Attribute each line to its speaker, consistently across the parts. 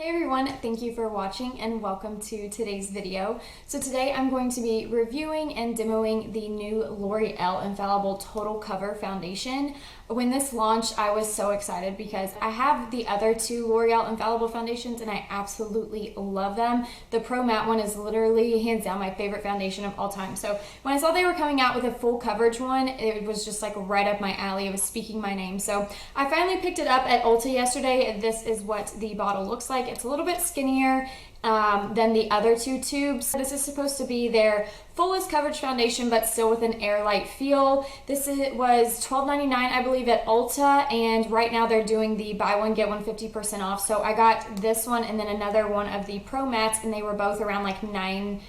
Speaker 1: Hey everyone, thank you for watching and welcome to today's video. So today I'm going to be reviewing and demoing the new L'Oreal Infallible Total Cover Foundation. When this launched, I was so excited because I have the other two L'Oreal Infallible foundations and I absolutely love them. The Pro Matte one is literally hands down my favorite foundation of all time. So when I saw they were coming out with a full coverage one, it was just like right up my alley. It was speaking my name. So I finally picked it up at Ulta yesterday. This is what the bottle looks like. It's a little bit skinnier than the other two tubes. This is supposed to be their fullest coverage foundation, but still with an airlight feel. Was $12.99, I believe, at Ulta, and right now they're doing the buy one get one 50% off. So I got this one and then another one of the Pro Mattes, and they were both around like $9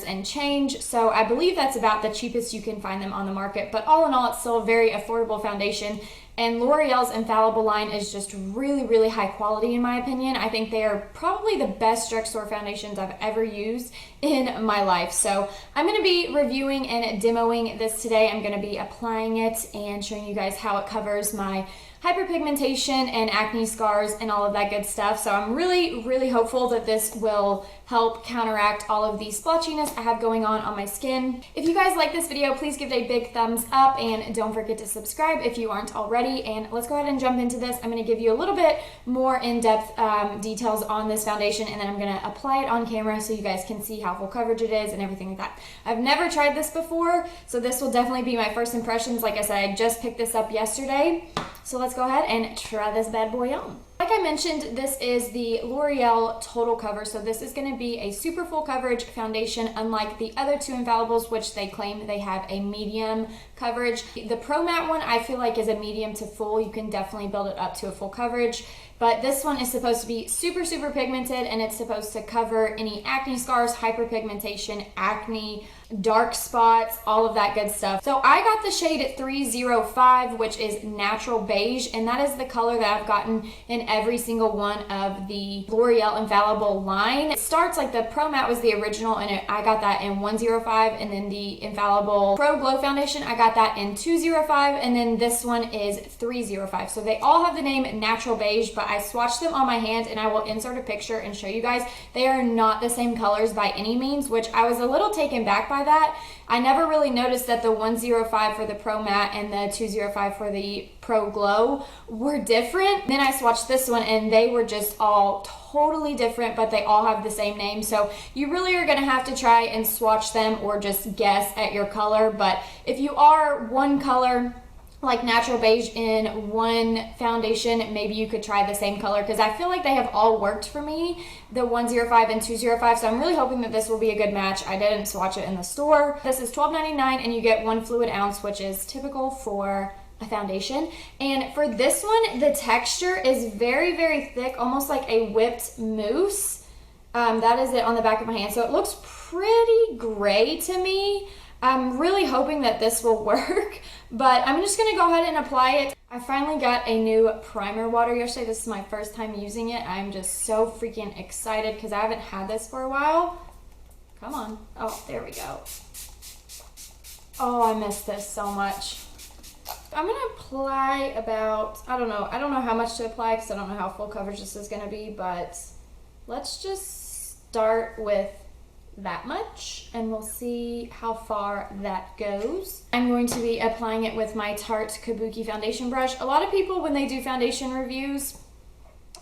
Speaker 1: and change. So I believe that's about the cheapest you can find them on the market. But all in all, it's still a very affordable foundation. And L'Oreal's Infallible line is just really, really high quality in my opinion. I think they are probably the best drugstore foundations I've ever used in my life. So I'm going to be reviewing and demoing this today. I'm going to be applying it and showing you guys how it covers my hyperpigmentation and acne scars and all of that good stuff. So I'm really, really hopeful that this will help counteract all of the splotchiness I have going on my skin. If you guys like this video, please give it a big thumbs up and don't forget to subscribe if you aren't already. And let's go ahead and jump into this. I'm going to give you a little bit more in-depth details on this foundation, and then I'm going to apply it on camera so you guys can see how full coverage it is and everything like that. I've never tried this before, so this will definitely be my first impressions. Like I said, I just picked this up yesterday. So let's go ahead and try this bad boy on. Like I mentioned, this is the L'Oreal Total Cover. So this is going to be a super full coverage foundation, unlike the other two Infallibles, which they claim they have a medium coverage. The Pro Matte one I feel like is a medium to full. You can definitely build it up to a full coverage. But this one is supposed to be super, super pigmented, and it's supposed to cover any acne scars, hyperpigmentation, acne, dark spots, all of that good stuff. So I got the shade at 305, which is natural beige, and that is the color that I've gotten in every single one of the L'Oreal Infallible line. It starts like the Pro Matte was the original, and I got that in 105, and then the Infallible Pro Glow Foundation, I got that in 205, and then this one is 305. So they all have the name natural beige, but I swatched them on my hand, and I will insert a picture and show you guys. They are not the same colors by any means, which I was a little taken back by that. I never really noticed that the 105 for the Pro Matte and the 205 for the Pro Glow were different. Then I swatched this one and they were just all totally different, but they all have the same name. So you really are going to have to try and swatch them or just guess at your color. But if you are one color, like natural beige in one foundation, maybe you could try the same color, because I feel like they have all worked for me, the 105 and 205. So I'm really hoping that this will be a good match. I didn't swatch it in the store. This is $12.99 and you get 1 fluid ounce, which is typical for a foundation. And for this one, the texture is very, very thick, almost like a whipped mousse. That is it on the back of my hand. So it looks pretty gray to me. I'm really hoping that this will work, but I'm just going to go ahead and apply it. I finally got a new primer water yesterday. This is my first time using it. I'm just so freaking excited because I haven't had this for a while. Come on. Oh, there we go. Oh, I miss this so much. I'm going to apply about, I don't know how much to apply because I don't know how full coverage this is going to be, but let's just start with that much and we'll see how far that goes. I'm going to be applying it with my Tarte Kabuki foundation brush. A lot of people, when they do foundation reviews,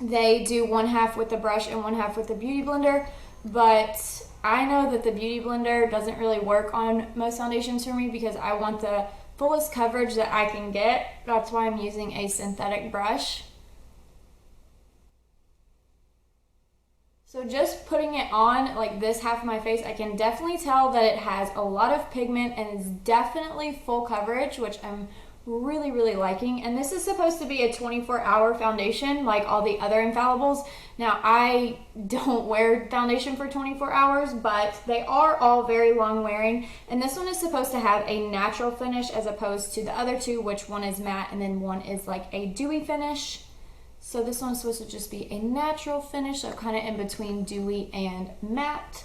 Speaker 1: they do one half with the brush and one half with the beauty blender, but I know that the beauty blender doesn't really work on most foundations for me because I want the fullest coverage that I can get. That's why I'm using a synthetic brush. So just putting it on like this half of my face, I can definitely tell that it has a lot of pigment and is definitely full coverage, which I'm really, really liking. And this is supposed to be a 24-hour foundation like all the other Infallibles. Now, I don't wear foundation for 24 hours, but they are all very long wearing. And this one is supposed to have a natural finish as opposed to the other two, which one is matte and then one is like a dewy finish. So this one's supposed to just be a natural finish, so kind of in between dewy and matte.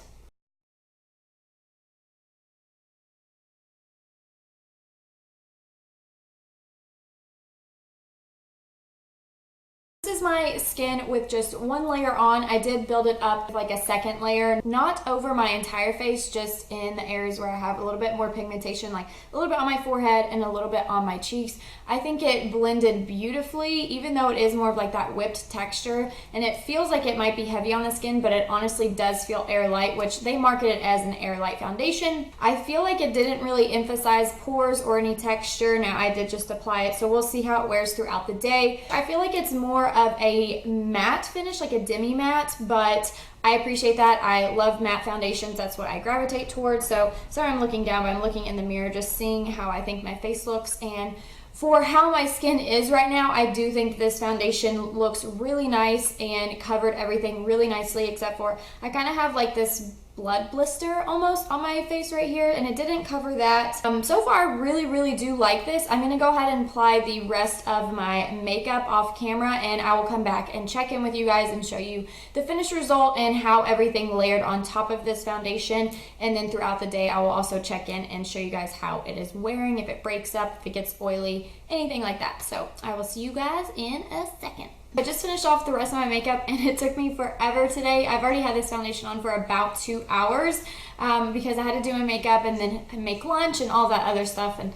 Speaker 1: This is my skin with just one layer on. I did build it up with like a second layer, not over my entire face, just in the areas where I have a little bit more pigmentation, like a little bit on my forehead and a little bit on my cheeks. I think it blended beautifully, even though it is more of like that whipped texture, and it feels like it might be heavy on the skin, but it honestly does feel air light, which they market it as an air light foundation. I feel like it didn't really emphasize pores or any texture. Now I did just apply it, so we'll see how it wears throughout the day. I feel like it's more of a matte finish, like a demi matte, but I appreciate that. I love matte foundations. That's what I gravitate towards. So sorry I'm looking down, but I'm looking in the mirror, just seeing how I think my face looks. And for how my skin is right now, I do think this foundation looks really nice and covered everything really nicely, except for I kind of have like this blood blister almost on my face right here, and it didn't cover that. So far, I really do like this. I'm gonna go ahead and apply the rest of my makeup off camera, and I will come back and check in with you guys and show you the finished result and how everything layered on top of this foundation. And then throughout the day, I will also check in and show you guys how it is wearing, if it breaks up, if it gets oily, anything like that. So I will see you guys in a second. I just finished off the rest of my makeup, and it took me forever today. I've already had this foundation on for about 2 hours because I had to do my makeup and then make lunch and all that other stuff and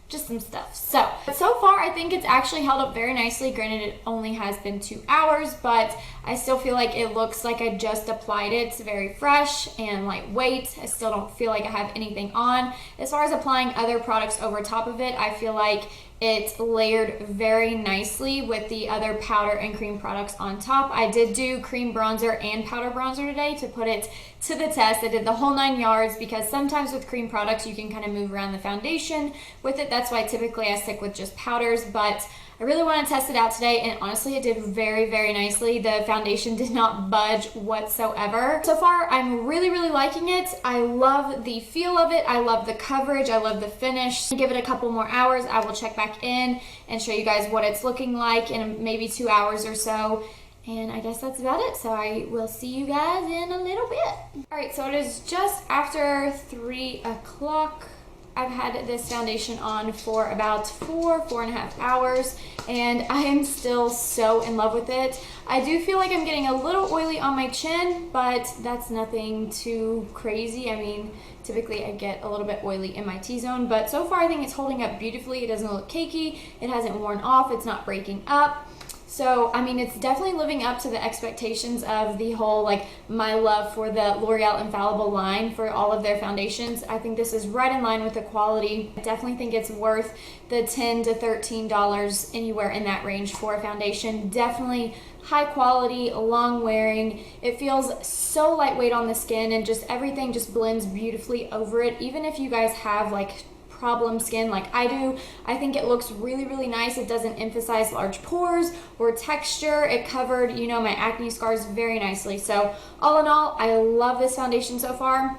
Speaker 1: just some stuff. So far I think it's actually held up very nicely. Granted, it only has been 2 hours, but I still feel like it looks like I just applied it. It's very fresh and lightweight. I still don't feel like I have anything on. As far as applying other products over top of it, I feel like it layered very nicely with the other powder and cream products on top. I did do cream bronzer and powder bronzer today to put it to the test. I did the whole 9 yards because sometimes with cream products you can kind of move around the foundation with it. That's why typically I stick with just powders, but I really want to test it out today, and honestly it did very nicely. The foundation did not budge whatsoever. So far I'm really liking it. I love the feel of it. I love the coverage. I love the finish. Give it a couple more hours. I will check back in and show you guys what it's looking like in maybe 2 hours or so. And I guess that's about it. So I will see you guys in a little bit. All right, so it is just after 3 o'clock. I've had this foundation on for about 4.5 hours, and I am still so in love with it. I do feel like I'm getting a little oily on my chin, but that's nothing too crazy. I mean, typically I get a little bit oily in my T-zone, but so far I think it's holding up beautifully. It doesn't look cakey. It hasn't worn off. It's not breaking up. So, I mean, it's definitely living up to the expectations of the whole, like, my love for the L'Oreal Infallible line for all of their foundations. I think this is right in line with the quality. I definitely think it's worth the $10 to $13, anywhere in that range for a foundation. Definitely high quality, long wearing. It feels so lightweight on the skin, and just everything just blends beautifully over it. Even if you guys have, like, problem skin like I do, I think it looks really nice. It doesn't emphasize large pores or texture. It covered, you know, my acne scars very nicely. So all in all, I love this foundation so far.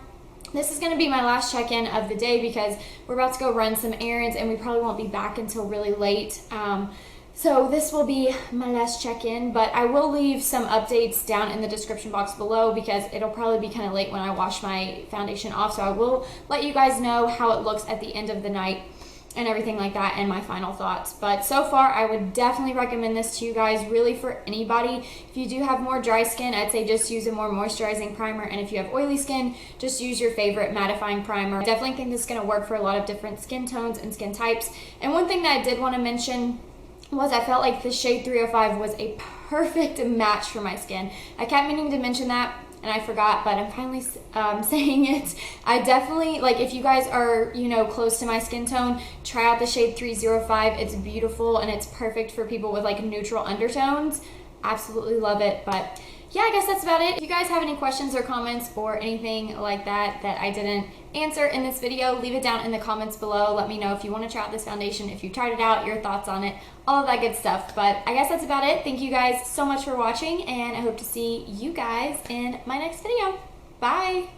Speaker 1: This is going to be my last check-in of the day because we're about to go run some errands and we probably won't be back until really late. So this will be my last check-in, but I will leave some updates down in the description box below because it'll probably be kind of late when I wash my foundation off. So I will let you guys know how it looks at the end of the night and everything like that, and my final thoughts. But so far, I would definitely recommend this to you guys, really for anybody. If you do have more dry skin, I'd say just use a more moisturizing primer, and if you have oily skin, just use your favorite mattifying primer. I definitely think this is gonna work for a lot of different skin tones and skin types. And one thing that I did wanna mention was I felt like the shade 305 was a perfect match for my skin. I kept meaning to mention that and I forgot, but I'm finally saying it. I definitely, like, if you guys are, you know, close to my skin tone, try out the shade 305. It's beautiful and it's perfect for people with like neutral undertones. Absolutely love it. But yeah, I guess that's about it. If you guys have any questions or comments or anything like that that I didn't answer in this video, leave it down in the comments below. Let me know if you want to try out this foundation, if you tried it out, your thoughts on it, all of that good stuff. But I guess that's about it. Thank you guys so much for watching, and I hope to see you guys in my next video. Bye!